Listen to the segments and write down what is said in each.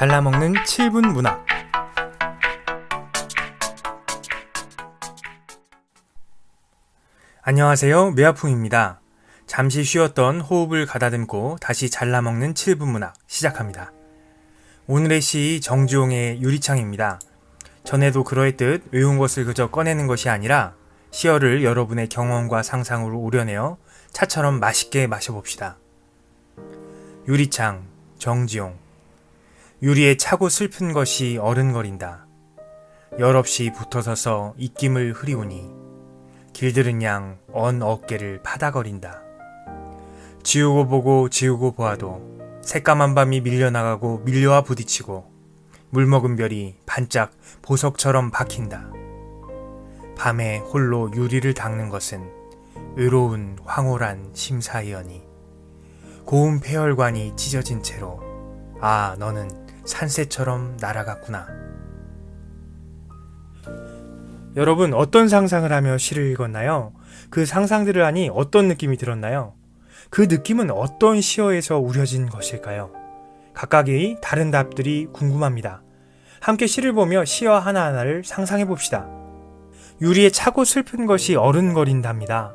잘라먹는 7분 문학. 안녕하세요, 메아풍입니다. 잠시 쉬었던 호흡을 가다듬고 다시 잘라먹는 7분 문학 시작합니다. 오늘의 시 정주홍의 유리창입니다. 전에도 그러했듯 외운 것을 그저 꺼내는 것이 아니라 시어를 여러분의 경험과 상상으로 우려내어 차처럼 맛있게 마셔봅시다. 유리창, 정지용. 유리에 차고 슬픈 것이 어른거린다. 열없이 붙어서서 입김을 흐리우니 길들은 양 언 어깨를 파다거린다. 지우고 보고 지우고 보아도 새까만 밤이 밀려나가고 밀려와 부딪히고 물먹은 별이 반짝 보석처럼 박힌다. 밤에 홀로 유리를 닦는 것은 의로운 황홀한 심사위원이 고운 폐혈관이 찢어진 채로 아, 너는 산새처럼 날아갔구나. 여러분, 어떤 상상을 하며 시를 읽었나요? 그 상상들을 하니 어떤 느낌이 들었나요? 그 느낌은 어떤 시어에서 우려진 것일까요? 각각의 다른 답들이 궁금합니다. 함께 시를 보며 시어 하나하나를 상상해 봅시다. 유리에 차고 슬픈 것이 어른거린답니다.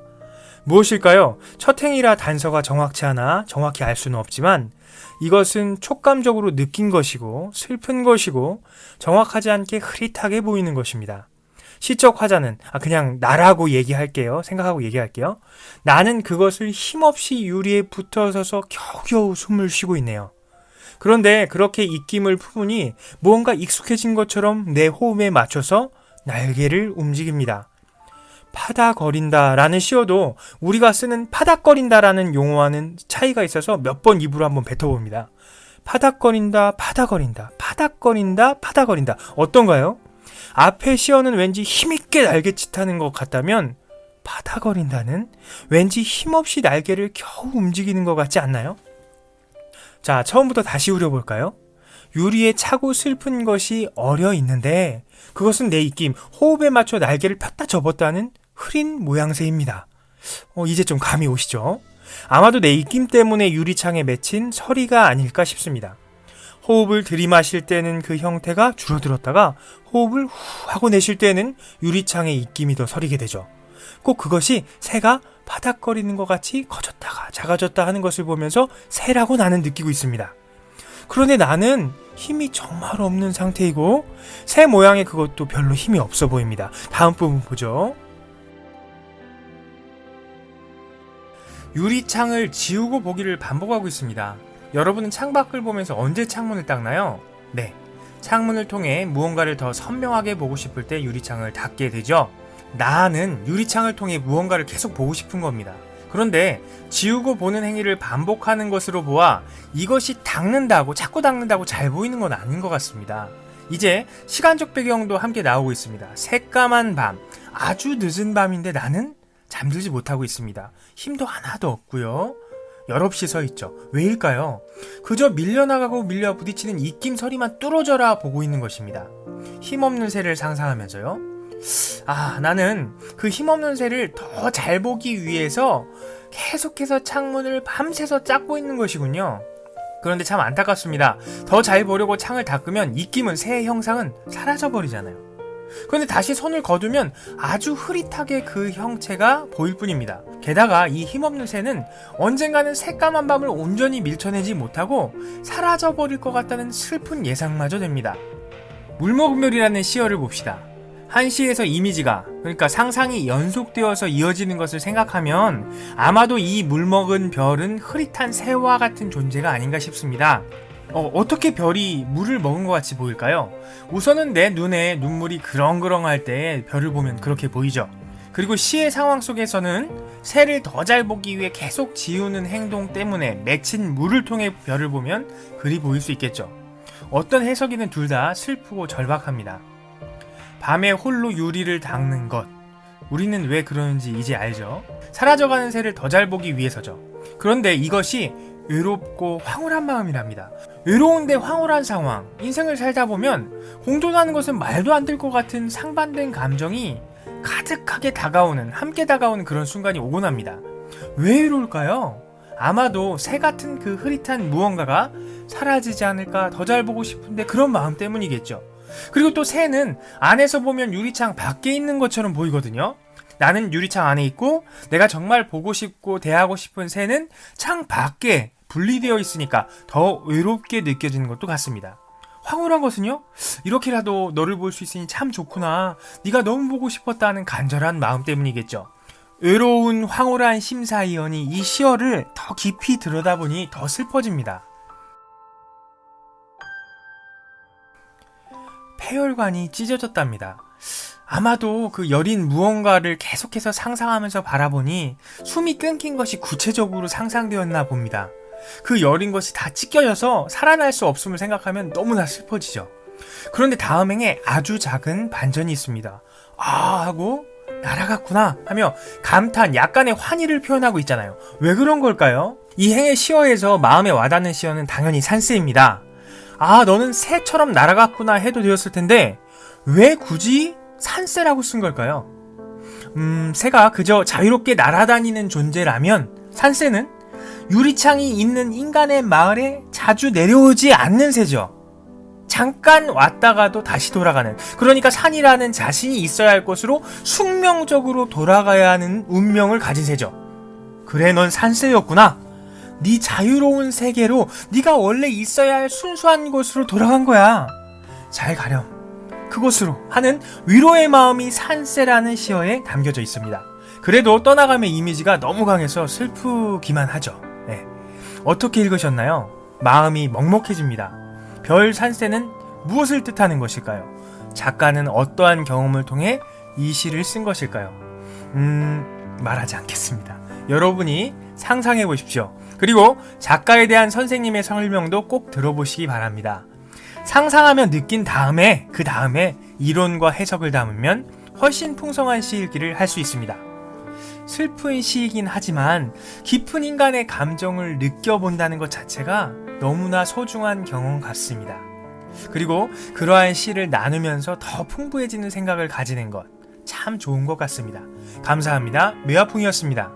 무엇일까요? 첫 행이라 단서가 정확치 않아 정확히 알 수는 없지만 이것은 촉감적으로 느낀 것이고 슬픈 것이고 정확하지 않게 흐릿하게 보이는 것입니다. 시적 화자는 그냥 나라고 얘기할게요. 생각하고 얘기할게요. 나는 그것을 힘없이 유리에 붙어서서 겨우겨우 숨을 쉬고 있네요. 그런데 그렇게 입김을 품으니 무언가 익숙해진 것처럼 내 호흡에 맞춰서 날개를 움직입니다. 파닥거린다라는 시어도 우리가 쓰는 파닥거린다라는 용어와는 차이가 있어서 몇 번 입으로 한번 뱉어봅니다. 파닥거린다, 파닥거린다, 파닥거린다, 파닥거린다. 어떤가요? 앞에 시어는 왠지 힘있게 날개짓하는 것 같다면 파닥거린다는 왠지 힘없이 날개를 겨우 움직이는 것 같지 않나요? 자, 처음부터 다시 우려볼까요? 유리에 차고 슬픈 것이 어려 있는데 그것은 내 입김, 호흡에 맞춰 날개를 폈다 접었다는 흐린 모양새입니다. 이제 좀 감이 오시죠? 아마도 내 입김 때문에 유리창에 맺힌 서리가 아닐까 싶습니다. 호흡을 들이마실 때는 그 형태가 줄어들었다가 호흡을 후 하고 내쉴 때는 유리창에 입김이 더 서리게 되죠. 꼭 그것이 새가 바닥거리는 것 같이 커졌다가 작아졌다 하는 것을 보면서 새라고 나는 느끼고 있습니다. 그런데 나는 힘이 정말 없는 상태이고 새 모양의 그것도 별로 힘이 없어 보입니다. 다음 부분 보죠. 유리창을 지우고 보기를 반복하고 있습니다. 여러분은 창밖을 보면서 언제 창문을 닦나요? 네, 창문을 통해 무언가를 더 선명하게 보고 싶을 때 유리창을 닦게 되죠. 나는 유리창을 통해 무언가를 계속 보고 싶은 겁니다. 그런데 지우고 보는 행위를 반복하는 것으로 보아 이것이 닦는다고, 자꾸 닦는다고 잘 보이는 건 아닌 것 같습니다. 이제 시간적 배경도 함께 나오고 있습니다. 새까만 밤, 아주 늦은 밤인데 나는 잠들지 못하고 있습니다. 힘도 하나도 없고요. 열없이 서 있죠. 왜일까요? 그저 밀려나가고 밀려 부딪히는 입김 서리만 뚫어져라 보고 있는 것입니다. 힘없는 새를 상상하면서요. 나는 그 힘없는 새를 더 잘 보기 위해서 계속해서 창문을 밤새서 닦고 있는 것이군요. 그런데 참 안타깝습니다. 더 잘 보려고 창을 닦으면 입김은 새의 형상은 사라져버리잖아요. 그런데 다시 손을 거두면 아주 흐릿하게 그 형체가 보일 뿐입니다. 게다가 이 힘없는 새는 언젠가는 새까만 밤을 온전히 밀쳐내지 못하고 사라져버릴 것 같다는 슬픈 예상마저 됩니다. 물먹은 별이라는 시어를 봅시다. 한 시에서 이미지가, 그러니까 상상이 연속되어서 이어지는 것을 생각하면 아마도 이 물먹은 별은 흐릿한 새와 같은 존재가 아닌가 싶습니다. 어떻게 별이 물을 먹은 것 같이 보일까요? 우선은 내 눈에 눈물이 그렁그렁할 때 별을 보면 그렇게 보이죠. 그리고 시의 상황 속에서는 새를 더 잘 보기 위해 계속 지우는 행동 때문에 맺힌 물을 통해 별을 보면 그리 보일 수 있겠죠. 어떤 해석이든 둘 다 슬프고 절박합니다. 밤에 홀로 유리를 닦는 것, 우리는 왜 그러는지 이제 알죠. 사라져가는 새를 더 잘 보기 위해서죠. 그런데 이것이 외롭고 황홀한 마음이랍니다. 외로운데 황홀한 상황, 인생을 살다 보면 공존하는 것은 말도 안 될 것 같은 상반된 감정이 가득하게 다가오는, 함께 다가오는 그런 순간이 오곤 합니다. 왜 이럴까요? 아마도 새 같은 그 흐릿한 무언가가 사라지지 않을까, 더 잘 보고 싶은데 그런 마음 때문이겠죠. 그리고 또 새는 안에서 보면 유리창 밖에 있는 것처럼 보이거든요. 나는 유리창 안에 있고 내가 정말 보고 싶고 대하고 싶은 새는 창 밖에 분리되어 있으니까 더 외롭게 느껴지는 것도 같습니다. 황홀한 것은요, 이렇게라도 너를 볼 수 있으니 참 좋구나, 네가 너무 보고 싶었다는 간절한 마음 때문이겠죠. 외로운 황홀한 심사위원이 이 시어를 더 깊이 들여다보니 더 슬퍼집니다. 폐혈관이 찢어졌답니다. 아마도 그 여린 무언가를 계속해서 상상하면서 바라보니 숨이 끊긴 것이 구체적으로 상상되었나 봅니다. 그 여린 것이 다 찢겨져서 살아날 수 없음을 생각하면 너무나 슬퍼지죠. 그런데 다음 행에 아주 작은 반전이 있습니다. 아 하고 날아갔구나 하며 감탄, 약간의 환희를 표현하고 있잖아요. 왜 그런 걸까요? 이 행의 시어에서 마음에 와닿는 시어는 당연히 산새입니다. 아 너는 새처럼 날아갔구나 해도 되었을 텐데 왜 굳이 산새라고 쓴 걸까요? 새가 그저 자유롭게 날아다니는 존재라면 산새는 유리창이 있는 인간의 마을에 자주 내려오지 않는 새죠. 잠깐 왔다가도 다시 돌아가는, 그러니까 산이라는 자신이 있어야 할 곳으로 숙명적으로 돌아가야 하는 운명을 가진 새죠. 그래 넌 산새였구나. 네 자유로운 세계로, 네가 원래 있어야 할 순수한 곳으로 돌아간 거야. 잘 가렴 그곳으로 하는 위로의 마음이 산새라는 시어에 담겨져 있습니다. 그래도 떠나감의 이미지가 너무 강해서 슬프기만 하죠. 네. 어떻게 읽으셨나요? 마음이 먹먹해집니다. 별 산새는 무엇을 뜻하는 것일까요? 작가는 어떠한 경험을 통해 이 시를 쓴 것일까요? 말하지 않겠습니다. 여러분이 상상해 보십시오. 그리고 작가에 대한 선생님의 설명도 꼭 들어보시기 바랍니다. 상상하며 느낀 다음에 그 다음에 이론과 해석을 담으면 훨씬 풍성한 시읽기를 할 수 있습니다. 슬픈 시이긴 하지만 깊은 인간의 감정을 느껴본다는 것 자체가 너무나 소중한 경험 같습니다. 그리고 그러한 시를 나누면서 더 풍부해지는 생각을 가지는 것 참 좋은 것 같습니다. 감사합니다. 뇌아풍이었습니다.